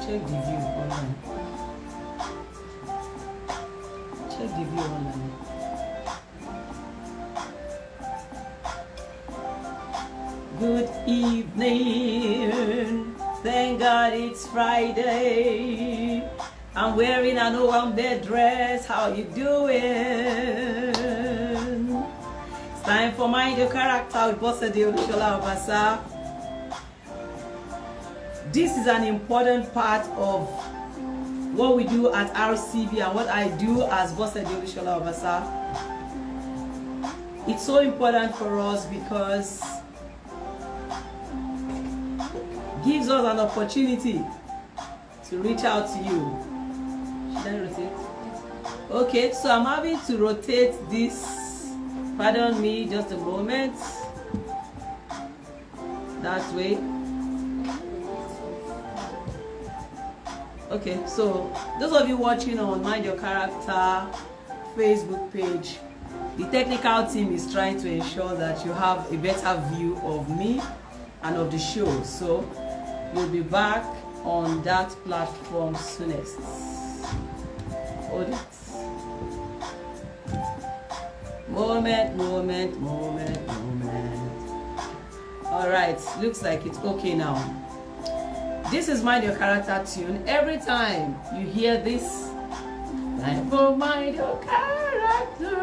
Check the view online. Check the view online. Good evening. Thank God it's Friday. I'm wearing an Owambe dress. How you doing? It's time for Mind Your Character with Olusola-Obasa. This is an important part of what we do at RCB and what I do as Olusola-Obasa. It's so important for us because it gives us an opportunity to reach out to you. Should I rotate? Okay, so I'm having to rotate this. Pardon me, just a moment. That way. Okay, so those of you watching on Mind Your Character Facebook page, the technical team is trying to ensure that you have a better view of me and of the show. So you'll be back on that platform soonest. Hold it. Moment. All right, looks like it's okay now. This is Mind Your Character tune. Every time you hear this, time for Mind Your Character.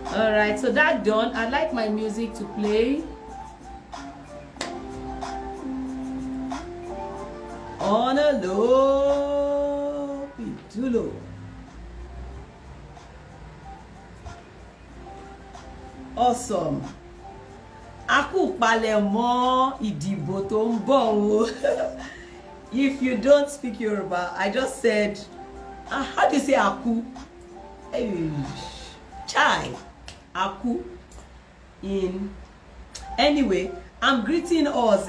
All right, so that done, I'd like my music to play. On a low, too low. Awesome. Aku palẹ̀mọ́ ìdìbò tó ń bọ̀ o. If you don't speak Yoruba, I just said, how do you say aku? Hey, chai, aku. In anyway, I'm greeting us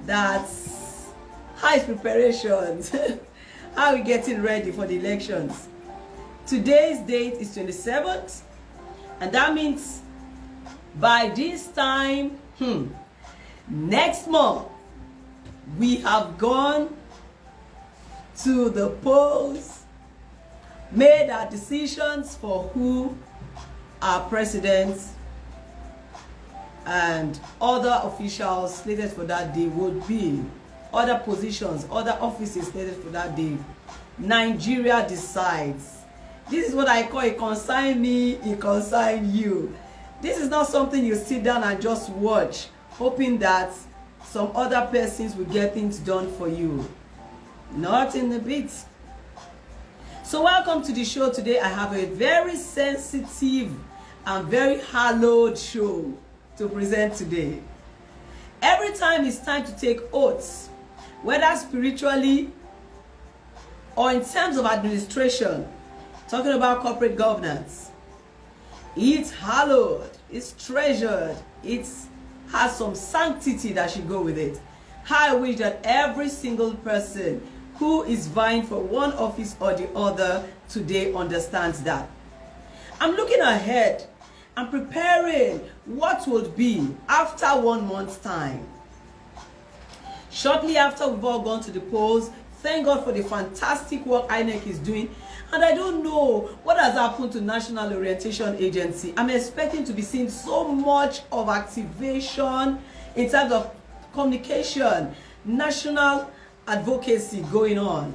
that's how is preparations? How are we getting ready for the elections? Today's date is 27th, and that means by this time, next month, we have gone to the polls, made our decisions for who our presidents and other officials slated for that day would be, other positions, other offices slated for that day. Nigeria decides. This is what I call it consign me, it consign you. This is not something you sit down and just watch, hoping that some other persons will get things done for you. Not in a bit. So welcome to the show today. I have a very sensitive and very hallowed show to present today. Every time it's time to take oaths, whether spiritually or in terms of administration, talking about corporate governance, it's hallowed, it's treasured, it has some sanctity that should go with it. I wish that every single person who is vying for one office or the other today understands that. I'm looking ahead and preparing what would be after 1 month's time. Shortly after we've all gone to the polls, thank God for the fantastic work INEC is doing. And I don't know what has happened to National Orientation Agency. I'm expecting to be seeing so much of activation in terms of communication, national advocacy going on.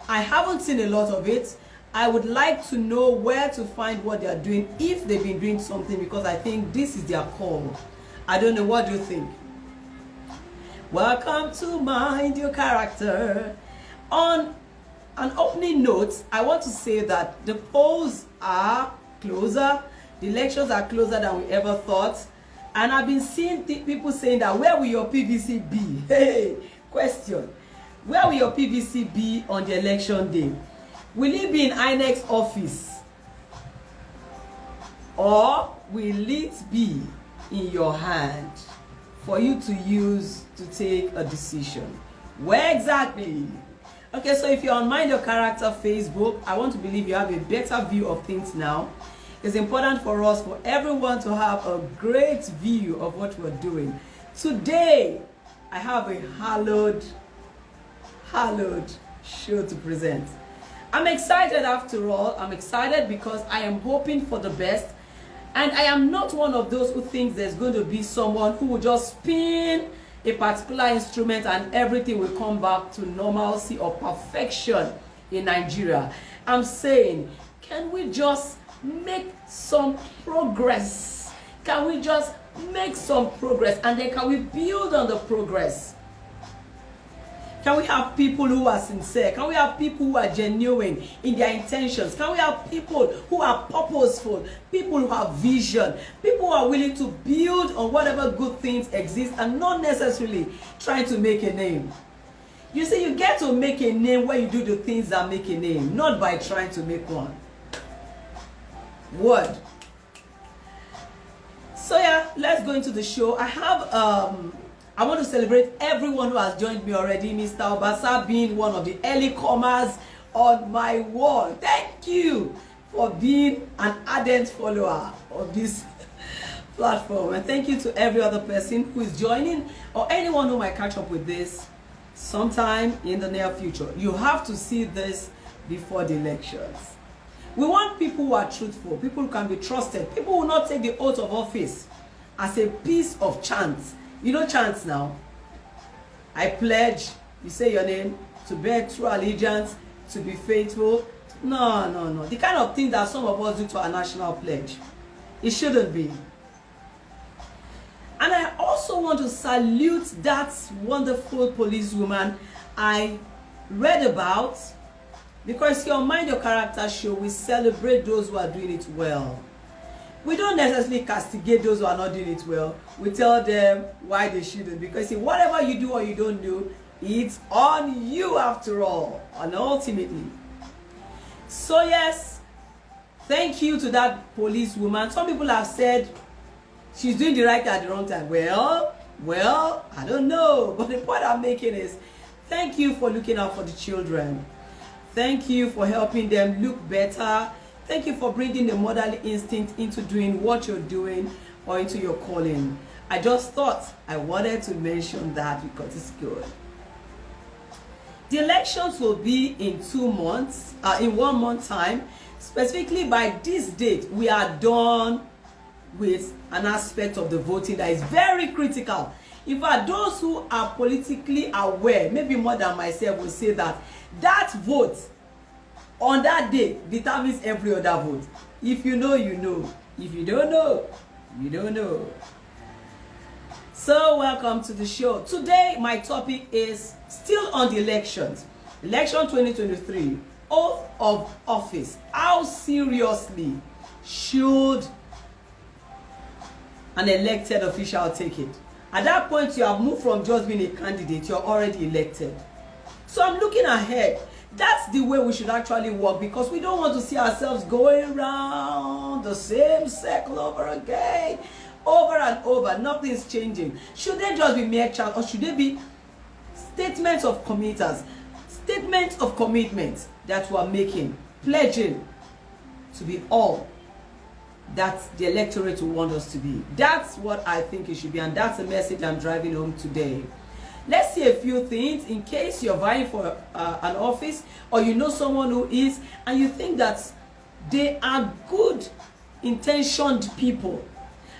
I haven't seen a lot of it. I would like to know where to find what they are doing, if they've been doing something, because I think this is their call. I don't know, what do you think? Welcome to Mind Your Character. On an opening note, I want to say that the polls are closer, the elections are closer than we ever thought, and I've been seeing people saying that, where will your PVC be? Hey, question. Where will your PVC be on the election day? Will it be in INEC's office? Or will it be in your hand for you to use to take a decision? Where exactly? Okay, so if you're on Mind Your Character Facebook, I want to believe you have a better view of things now. It's important for us, for everyone, to have a great view of what we're doing. Today, I have a hallowed show to present. I'm excited after all. I'm excited because I am hoping for the best. And I am not one of those who thinks there's going to be someone who will just spin a particular instrument and everything will come back to normalcy or perfection in Nigeria. I'm saying, can we just make some progress? Can we just make some progress? And then can we build on the progress? Can we have people who are sincere? Can we have people who are genuine in their intentions? Can we have people who are purposeful? People who have vision? People who are willing to build on whatever good things exist and not necessarily trying to make a name? You see, you get to make a name when you do the things that make a name, not by trying to make one. Word. So yeah, let's go into the show. I want to celebrate everyone who has joined me already. Mr. Obasa being one of the early comers on my wall. Thank you for being an ardent follower of this platform. And thank you to every other person who is joining or anyone who might catch up with this sometime in the near future. You have to see this before the elections. We want people who are truthful, people who can be trusted, people who will not take the oath of office as a piece of chance. You know chants now. I pledge, you say your name, to bear true allegiance, to be faithful. No. The kind of thing that some of us do to our national pledge. It shouldn't be. And I also want to salute that wonderful policewoman I read about, because here on Mind Your Character show, we celebrate those who are doing it well. We don't necessarily castigate those who are not doing it well. We tell them why they shouldn't. Because see, whatever you do or you don't do, it's on you after all. And ultimately. So yes, thank you to that policewoman. Some people have said she's doing the right thing at the wrong time. Well, I don't know. But the point I'm making is, thank you for looking out for the children. Thank you for helping them look better. Thank you for bringing the motherly instinct into doing what you're doing or into your calling. I just thought I wanted to mention that because it's good. The elections will be in 2 months, in 1 month time. Specifically by this date, we are done with an aspect of the voting that is very critical. In fact, those who are politically aware, maybe more than myself, will say that that vote on that day determines every other vote. If you know, you know. If you don't know, you don't know. So welcome to the show. Today my topic is still on the elections. Election 2023, oath of office. How seriously should an elected official take it? At that point, you have moved from just being a candidate, you're already elected. So I'm looking ahead. That's the way we should actually work, because we don't want to see ourselves going around the same circle over again, over and over. Nothing's changing. Should they just be mere chat, or should they be statements of committers, statements of commitment that we're making, pledging to be all that the electorate will want us to be? That's what I think it should be, and that's the message I'm driving home today. Let's see a few things in case you're vying for an office, or you know someone who is, and you think that they are good intentioned people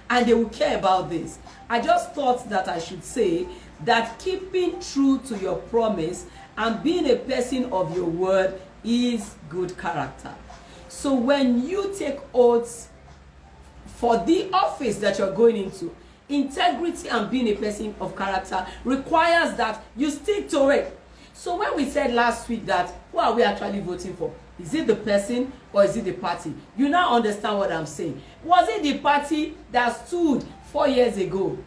and they will care about this. I just thought that I should say that keeping true to your promise and being a person of your word is good character. So when you take oaths for the office that you're going into, integrity and being a person of character requires that you stick to it. So when we said last week that who are we actually voting for? Is it the person or is it the party? You now understand what I'm saying. Was it the party that stood 4 years ago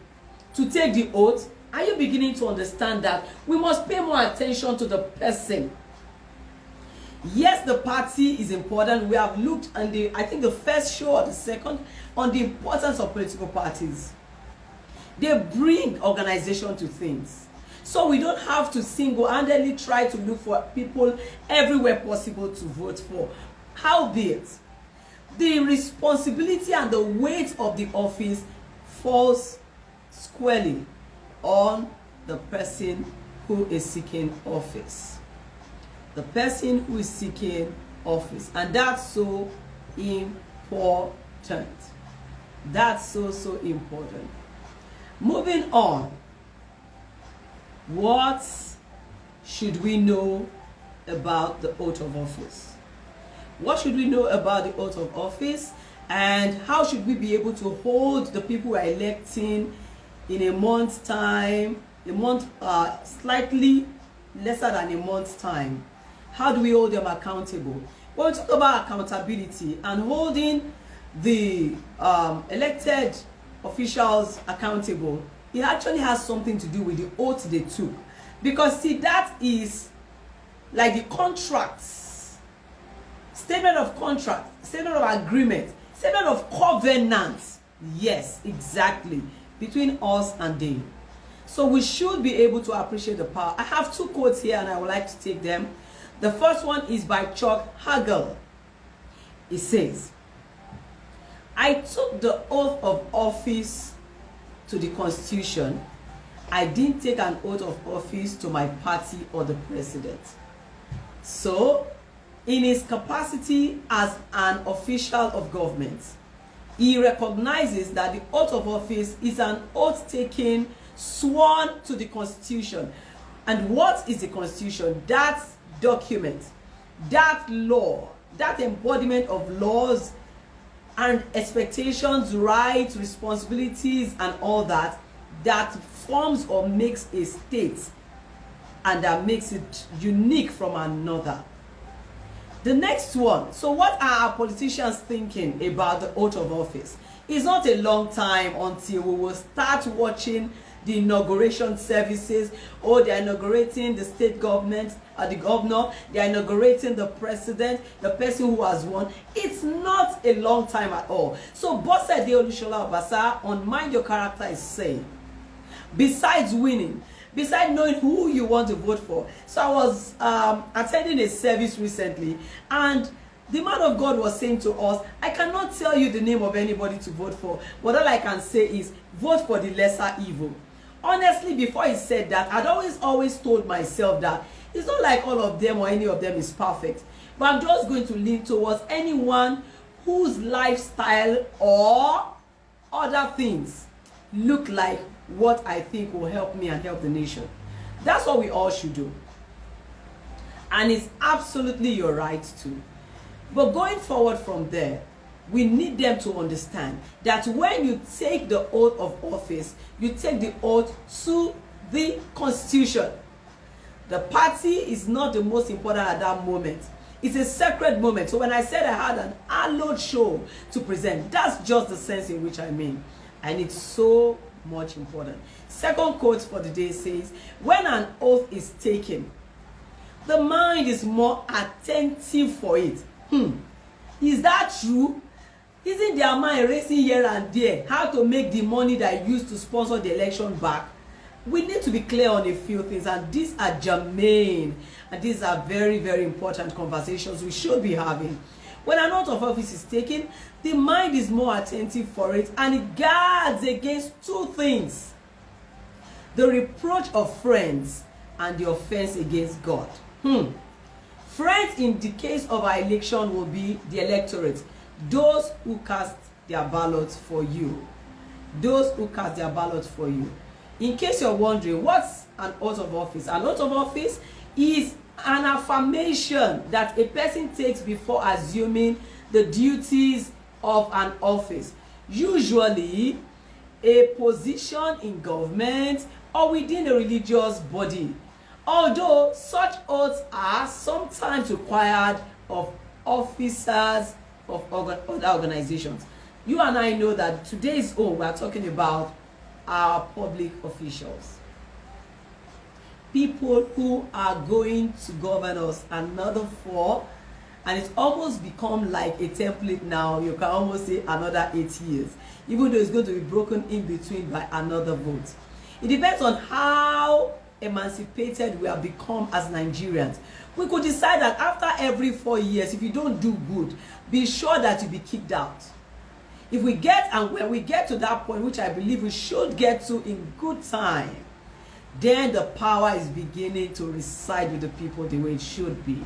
to take the oath, Are you beginning to understand that we must pay more attention to the person? Yes, the party is important. We have looked on I think the first show or the second, on the importance of political parties. They bring organization to things. So we don't have to single-handedly try to look for people everywhere possible to vote for. Howbeit, the responsibility and the weight of the office falls squarely on the person who is seeking office. The person who is seeking office. And that's so important. That's so important. Moving on. What should we know about the oath of office? What should we know about the oath of office? And how should we be able to hold the people we are electing in a month's time, slightly lesser than a month's time? How do we hold them accountable? When we talk about accountability and holding the elected officials accountable, it actually has something to do with the oath they took. Because see, that is like the contracts, statement of contract, statement of agreement, statement of covenant. Yes, exactly. Between us and them. So we should be able to appreciate the power. I have two quotes here and I would like to take them. The first one is by Chuck Hagel. It says, I took the oath of office to the Constitution. I didn't take an oath of office to my party or the president. So, in his capacity as an official of government, he recognizes that the oath of office is an oath taken, sworn to the Constitution. And what is the Constitution? That document, that law, that embodiment of laws and expectations, rights, responsibilities, and all that, that forms or makes a state and that makes it unique from another. The next one. So what are our politicians thinking about the oath of office? It's not a long time until we will start watching the inauguration services. Oh, they're inaugurating the state government, the governor, they're inaugurating the president, the person who has won. It's not a long time at all. So Bose de Olusola-Obasa on Mind Your Character is saying, besides winning, besides knowing who you want to vote for. So I was attending a service recently, and the man of God was saying to us, I cannot tell you the name of anybody to vote for, but all I can say is vote for the lesser evil. Honestly, before he said that, I'd always told myself that it's not like all of them or any of them is perfect, but I'm just going to lean towards anyone whose lifestyle or other things look like what I think will help me and help the nation. That's what we all should do. And it's absolutely your right to. But going forward from there, we need them to understand that when you take the oath of office, you take the oath to the Constitution. The party is not the most important at that moment. It's a sacred moment. So when I said I had an hallowed show to present, that's just the sense in which I mean. And it's so much important. Second quote for the day says, when an oath is taken, the mind is more attentive for it. Is that true? Isn't their mind racing here and there how to make the money that used to sponsor the election back? We need to be clear on a few things, and these are germane, and these are very, very important conversations we should be having. When an oath of office is taken, the mind is more attentive for it, and it guards against two things: the reproach of friends and the offense against God. Friends in the case of our election will be the electorate, those who cast their ballots for you. Those who cast their ballots for you. In case you're wondering, what's an oath of office? An oath of office is an affirmation that a person takes before assuming the duties of an office. Usually, a position in government or within a religious body. Although such oaths are sometimes required of officers of other organizations. You and I know that today's we are talking about our public officials. people who are going to govern us, another 4, and it's almost become like a template now. You can almost say another 8 years, even though it's going to be broken in between by another vote. It depends on how emancipated we have become as Nigerians. We could decide that after every 4 years, if you don't do good, be sure that you'll be kicked out. If we get, and when we get to that point, which I believe we should get to in good time, then the power is beginning to reside with the people the way it should be.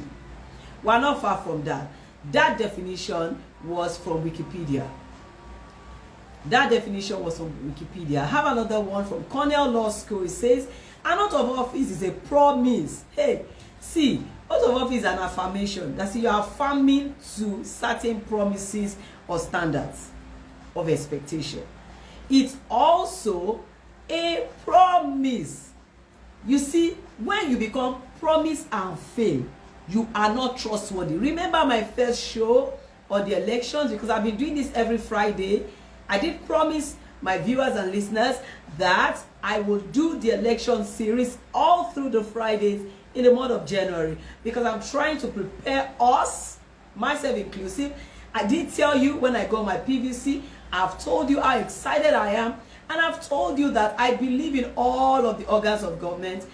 We're not far from that. That definition was from Wikipedia. That definition was from Wikipedia. I have another one from Cornell Law School. It says, an oath of office is a promise. Hey, see, oath of office is an affirmation. That's you are affirming to certain promises or standards of expectation. It's also a promise. You see, when you become promise and fail, you are not trustworthy. Remember my first show on the elections, because I've been doing this every Friday. I did promise my viewers and listeners that I will do the election series all through the Fridays in the month of January, because I'm trying to prepare us, myself inclusive. I did tell you when I got my PVC, I've told you how excited I am, and I've told you that I believe in all of the organs of government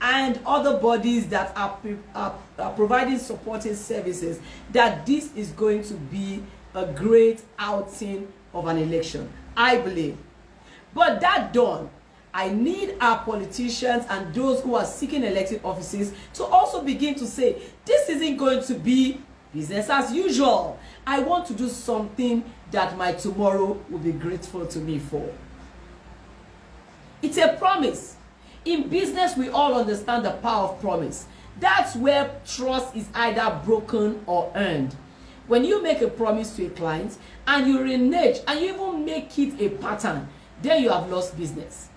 and other bodies that are providing supporting services, that this is going to be a great outing of an election, I believe. But that done, I need our politicians and those who are seeking elected offices to also begin to say, this isn't going to be business as usual. I want to do something that my tomorrow will be grateful to me for. It's a promise. In business, we all understand the power of promise. That's where trust is either broken or earned. When you make a promise to a client and you renege and you even make it a pattern, then you have lost business.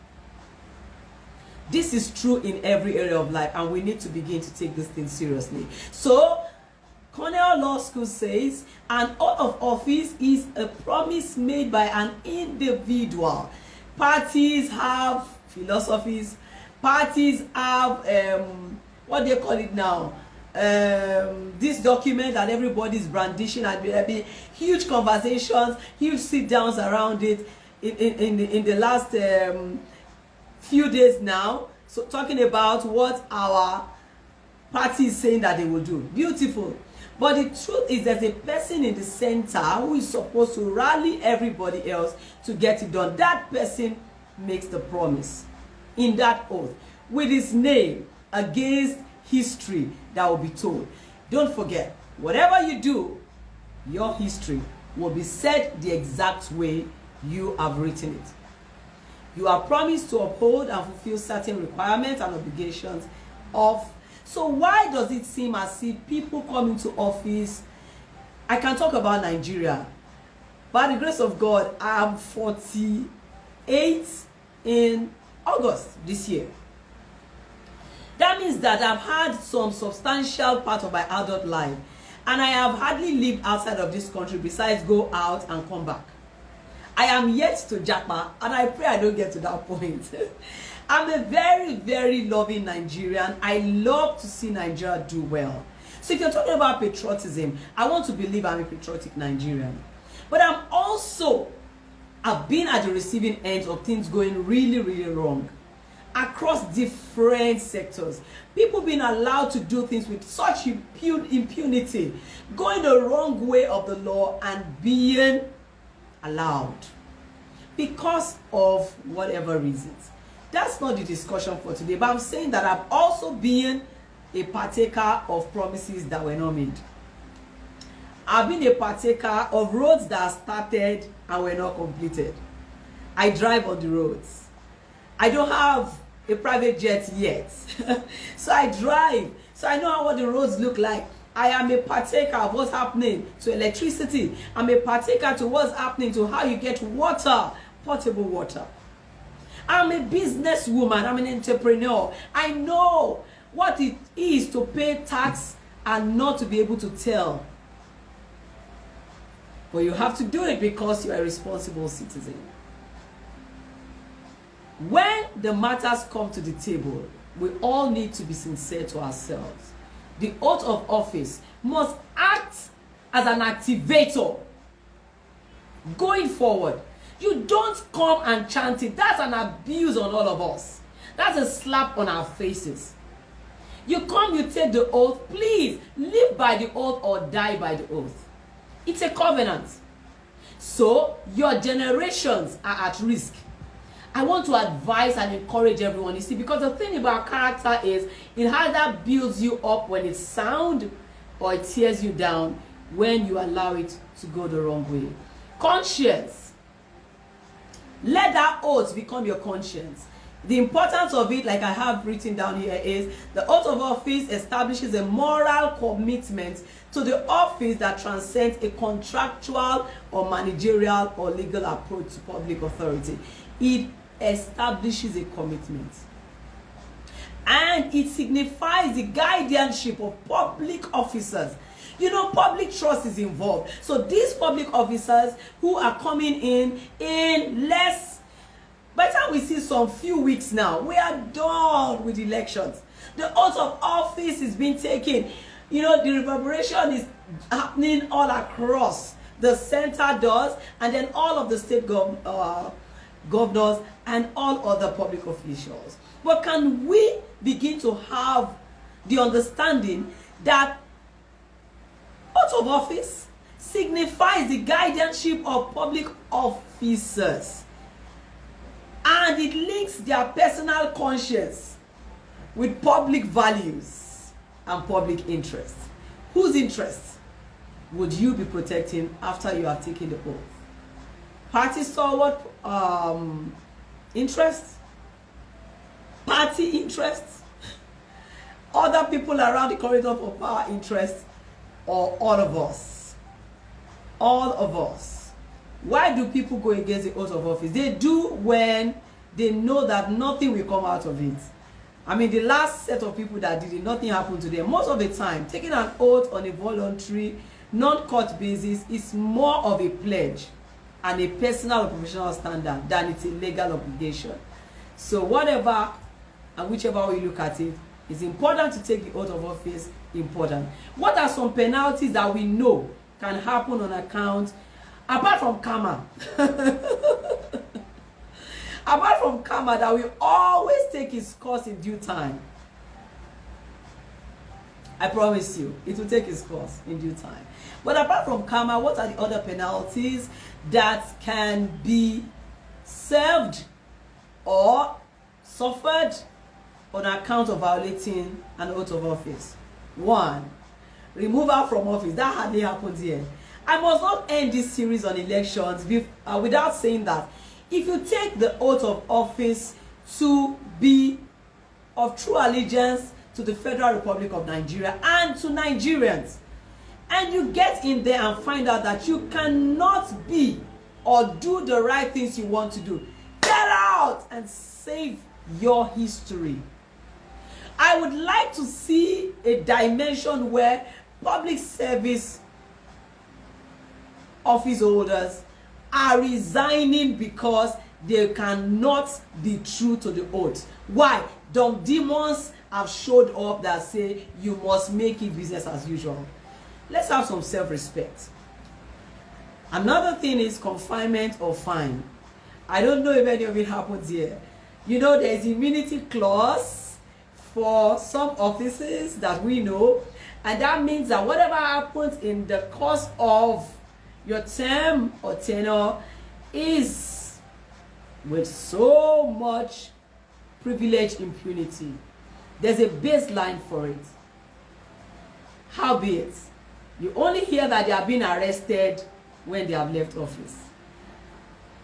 This is true in every area of life, and we need to begin to take this thing seriously. So, Cornell Law School says an oath of office is a promise made by an individual. Parties have philosophies. Parties have what they call it now, this document that everybody's brandishing, and there be huge conversations, huge sit downs around it in the last few days now. So talking about what our party is saying that they will do. Beautiful. But the truth is there's a person in the center who is supposed to rally everybody else to get it done. That person makes the promise in that oath with his name against history that will be told. Don't forget, whatever you do, your history will be said the exact way you have written it. You are promised to uphold and fulfill certain requirements and obligations of. So why does it seem as if people come into office? I can talk about Nigeria. By the grace of God, I am 48 in August this year. That means that I've had some substantial part of my adult life, and I have hardly lived outside of this country besides go out and come back. I am yet to Jackma, and I pray I don't get to that point. I'm a very, very loving Nigerian. I love to see Nigeria do well. So if you're talking about patriotism, I want to believe I'm a patriotic Nigerian. But I've been at the receiving end of things going really, really wrong across different sectors. People being allowed to do things with such impunity, going the wrong way of the law and being allowed because of whatever reasons. That's not the discussion for today, but I'm saying that I've also been a partaker of promises that were not made. I've been a partaker of roads that started and were not completed. I drive on the roads. I don't have a private jet yet. So I drive. So I know what the roads look like. I am a partaker of what's happening to electricity. I'm a partaker to what's happening to how you get water, potable water. I'm a businesswoman. I'm an entrepreneur. I know what it is to pay tax and not to be able to tell. But you have to do it because you are a responsible citizen. When the matters come to the table, we all need to be sincere to ourselves. The oath of office must act as an activator going forward. You don't come and chant it. That's an abuse on all of us. That's a slap on our faces. You come, you take the oath. Please live by the oath or die by the oath. It's a covenant. So your generations are at risk. I want to advise and encourage everyone. You see, because the thing about character is it either builds you up when it's sound or it tears you down when you allow it to go the wrong way. Conscience. Let that oath become your conscience. The importance of it, like I have written down here, is the oath of office establishes a moral commitment to the office that transcends a contractual or managerial or legal approach to public authority. It establishes a commitment. And it signifies the guardianship of public officers. You know, public trust is involved. So these public officers who are coming in less, by the time we see some few weeks now, we are done with elections. The oath of office is being taken. You know, the reverberation is happening all across. The center does, and then all of the state governors and all other public officials. But can we begin to have the understanding that oath of office signifies the guardianship of public officers, and it links their personal conscience with public values and public interests? Whose interests would you be protecting after you have taken the oath? Party stalwart interests? Party interests? Other people around the corridor for power interests? Or all of us? All of us. Why do people go against the oath of office? They do when they know that nothing will come out of it. I mean, the last set of people that did it, nothing happened to them. Most of the time, taking an oath on a voluntary, non-court basis is more of a pledge and a personal or professional standard than it's a legal obligation. So whatever and whichever way you look at it, it's important to take the oath of office. Important. What are some penalties that we know can happen on account, apart from karma? Apart from karma, that will always take its course in due time. I promise you, it will take its course in due time. But apart from karma, what are the other penalties that can be served or suffered on account of violating an oath of office? 1, removal from office. That hardly happens here. I must not end this series on elections without saying that if you take the oath of office to be of true allegiance to the Federal Republic of Nigeria and to Nigerians, and you get in there and find out that you cannot be or do the right things you want to do, get out and save your history. I would like to see a dimension where public service office holders are resigning because they cannot be true to the oath. Why? Dumb demons have showed up that say you must make it business as usual. Let's have some self-respect. Another thing is confinement or fine. I don't know if any of it happens here. You know, there's immunity clause for some offices that we know, and that means that whatever happens in the course of your term or tenure is with so much privilege impunity. There's a baseline for it. Howbeit, you only hear that they are being arrested when they have left office.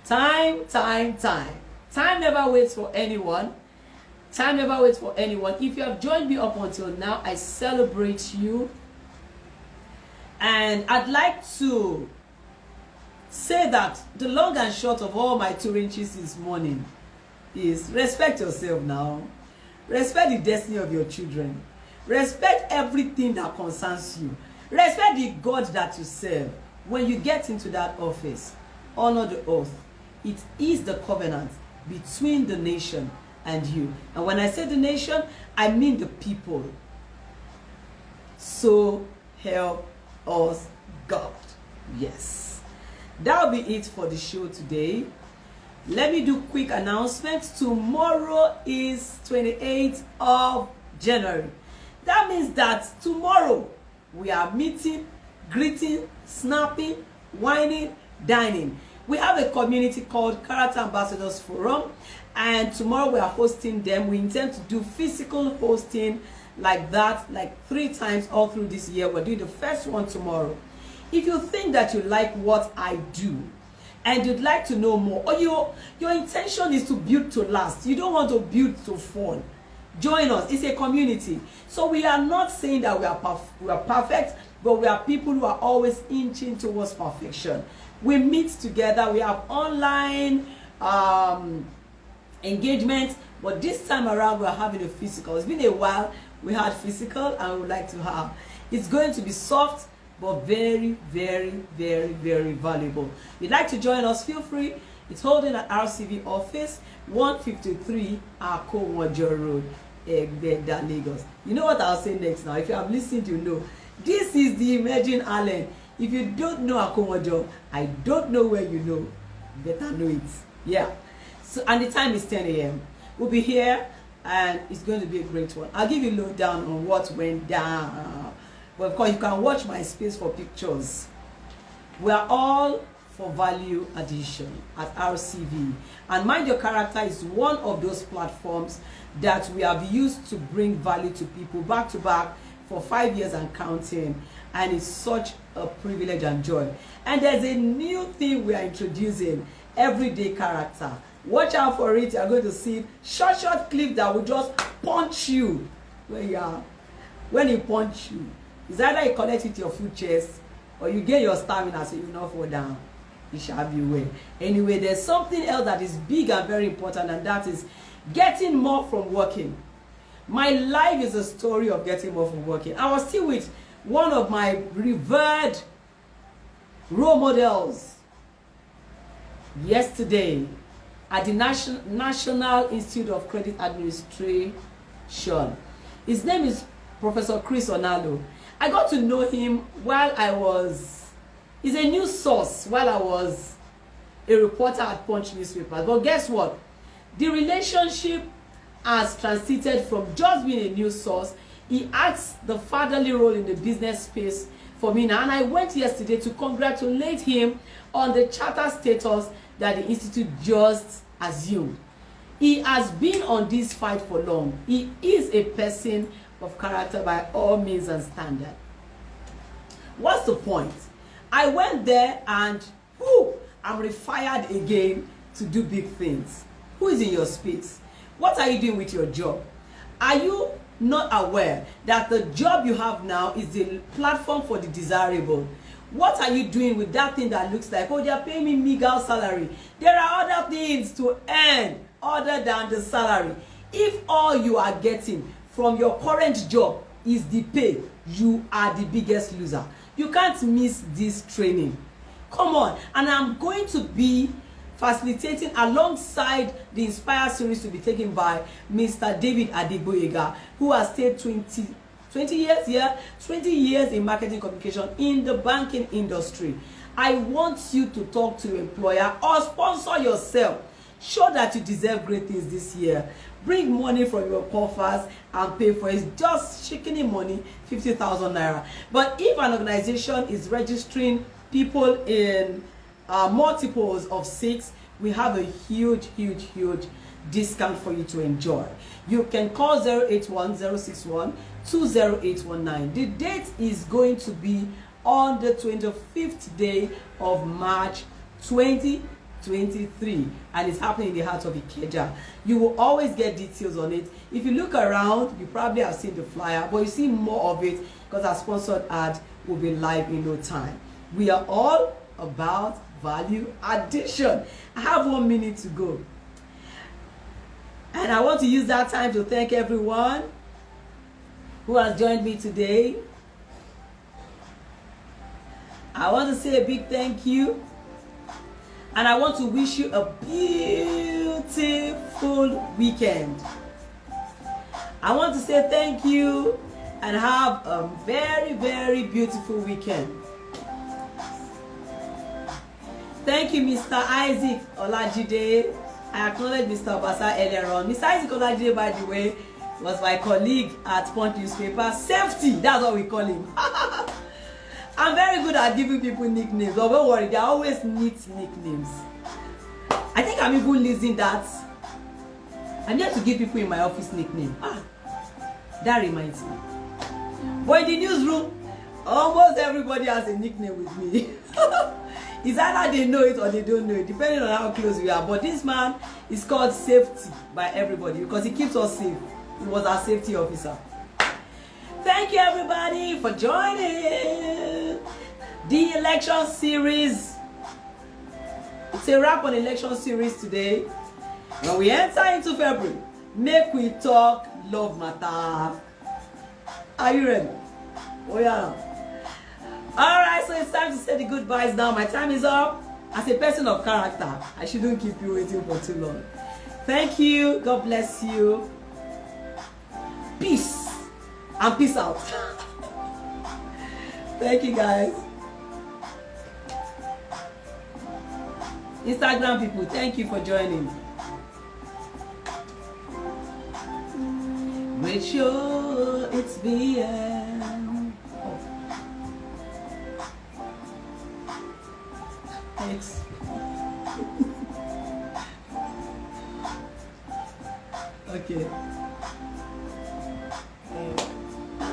Time. Time never waits for anyone. Time never waits for anyone. If you have joined me up until now, I celebrate you. And I'd like to say that the long and short of all my 2 inches this morning is respect yourself now. Respect the destiny of your children. Respect everything that concerns you. Respect the God that you serve. When you get into that office, honor the oath. It is the covenant between the nation and you. And when I say the nation, I mean the people. So help us God. Yes. That'll be it for the show today. Let me do quick announcements. Tomorrow is 28th of January. That means that tomorrow we are meeting, greeting, snapping, whining, dining. We have a community called Character Ambassadors Forum, and tomorrow we are hosting them. We intend to do physical hosting like that, like 3 times all through this year. We're doing the first one tomorrow. If you think that you like what I do and you'd like to know more, or your intention is to build to last, you don't want to build to fall, join us. It's a community. So we are not saying that we are perfect, but we are people who are always inching towards perfection. We meet together. We have online engagement, but this time around we're having a physical. It's been a while we had physical, and we would like to have. It's going to be soft, but very, very, very, very valuable. If you'd like to join us, feel free. It's holding at RCV office, 153 Akowojo Road, Egbeda, Lagos. You know what I'll say next now? If you have listened, you know. This is the Emerging Allen. If you don't know Akowojo, I don't know where you know. Better know it. Yeah. So, and the time is 10 a.m. We'll be here, and it's going to be a great one. I'll give you a lowdown on what went down. But of course, you can watch my space for pictures. We are all for value addition at RCV. And Mind Your Character is one of those platforms that we have used to bring value to people back to back for 5 years and counting. And it's such a privilege and joy. And there's a new thing we are introducing, everyday character. Watch out for it. You're going to see short clip that will just punch you where you are. When he punch you, it's either you connect with your full chest or you get your stamina so you will not fall down. You shall be well. Anyway, there's something else that is big and very important, and that is getting more from working. My life is a story of getting more from working. I was still with one of my revered role models yesterday at the National Institute of Credit Administration. His name is Professor Chris Onalo. I got to know him he's a news source while I was a reporter at Punch newspaper. But guess what? The relationship has transited from just being a news source. He acts the fatherly role in the business space for me now. And I went yesterday to congratulate him on the charter status that the Institute just assumed. He has been on this fight for long. He is a person of character by all means and standard. What's the point? I went there and I'm refired again to do big things. Who is in your space? What are you doing with your job? Are you not aware that the job you have now is the platform for the desirable? What are you doing with that thing that looks like, oh, they are paying me meager salary? There are other things to earn other than the salary. If all you are getting from your current job is the pay, you are the biggest loser. You can't miss this training. Come on. And I'm going to be facilitating alongside the Inspire series to be taken by Mr. David Adegboyega, who has stayed 20 years here, 20 years in marketing communication in the banking industry. I want you to talk to your employer or sponsor yourself. Show that you deserve great things this year. Bring money from your coffers and pay for it. It's just shaking money, 50,000 naira. But if an organization is registering people in multiples of 6, we have a huge discount for you to enjoy. You can call 081-061-20819. The date is going to be on the 25th day of March 2023, and it's happening in the heart of Ikeja. You will always get details on it. If you look around, you probably have seen the flyer, but you see more of it because our sponsored ad will be live in no time. We are all about value addition. I have 1 minute to go, and I want to use that time to thank everyone who has joined me today. I want to say a big thank you. And I want to wish you a beautiful weekend. I want to say thank you and have a very, very beautiful weekend. Thank you, Mr. Isaac Olajide. I acknowledge Mr. Obasa earlier on. Mr. Isaac Olajide, by the way, was my colleague at Punch newspaper. Safety, that's what we call him. I'm very good at giving people nicknames, but don't worry, there are always neat nicknames. I think I'm even losing that. I'm here to give people in my office nickname. That reminds me. But in the newsroom, almost everybody has a nickname with me. It's either they know it or they don't know it, depending on how close we are. But this man is called Safety by everybody because he keeps us safe. He was our safety officer. Thank you, everybody, for joining the election series. It's a wrap on election series today. When we enter into February, make we talk love matter. Are you ready? Oh yeah. All right, so it's time to say the goodbyes now. My time is up. As a person of character, I shouldn't keep you waiting for too long. Thank you. God bless you. Peace. And peace out. Thank you, guys. Instagram people, thank you for joining. Make sure it's BM. Oh. Thanks. Okay.